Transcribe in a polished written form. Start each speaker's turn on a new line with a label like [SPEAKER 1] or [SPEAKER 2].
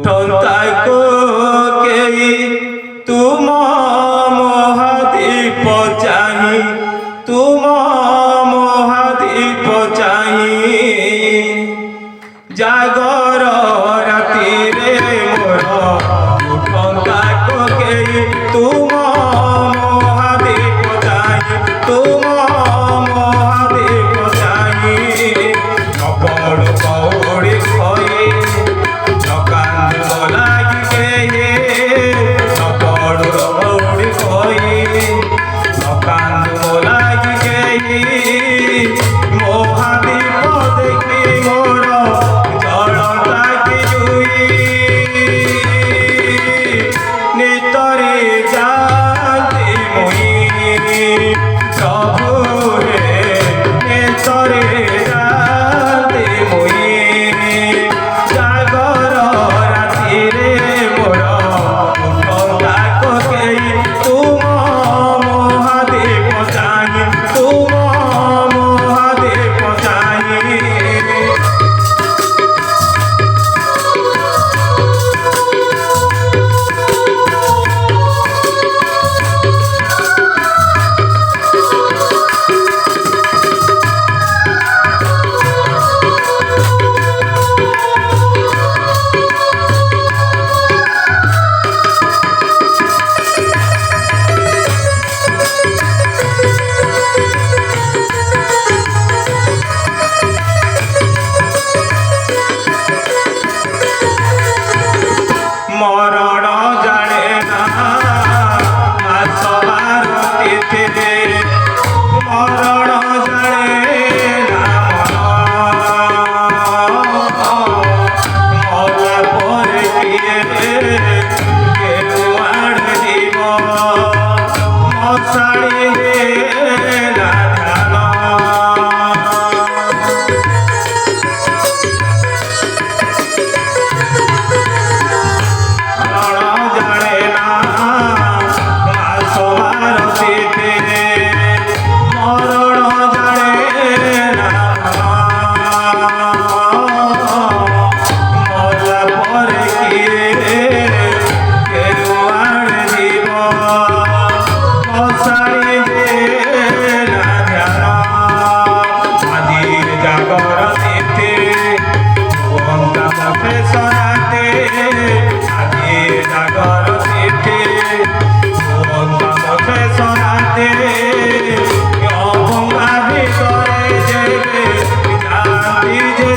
[SPEAKER 1] ଉଠନ୍ତାକୁ କେହି ତୁମ ମହାଦୀପ ଚାହିଁ, ତୁମ ମହାଦୀପ ଚାହିଁ। ଜାଗର ରାତିରେ ମୋର ଉଠନ୍ତାକୁ କେହି ତୁମ ମହାଦୀପ ଚାହିଁ, ତୁମ ମହାଦୀପ ଚାହିଁ। ନପଡ଼ୁ କଉଡ଼ି ଖଇ ନକାନ୍ଦ ଲାଗି କେହି, ନପଡ଼ୁ କଉଡ଼ି ଖଇ ନକାନ୍ଦ ଲାଗି କେହି। ମହାଦୀପ ଦେଖି ମୋର ଜଳନ୍ତାକି ଜୁଇ, ନିତରେ ଯାଆନ୍ତି ମୁଇଁ ପ୍ରଭୁ ହେ, ନିତରେ ଯାଆନ୍ତି ମୁଇଁ। ଜାଗର ରାତିରେ ମୋର ଉଠନ୍ତାକୁ କେହି ତୁମ ମହାଦୀପ ଚାହିଁ, ତୁମ ମହାଦୀପ ଚାହିଁ। মরণ জানে না মাছ বার তিথিরে, মরণ জানে না মরা পরে কিয়ে কেউ আড়ে দিব মশাড়ি না ধান। অভঙ্গা ভিতরে যেবে জাতি যে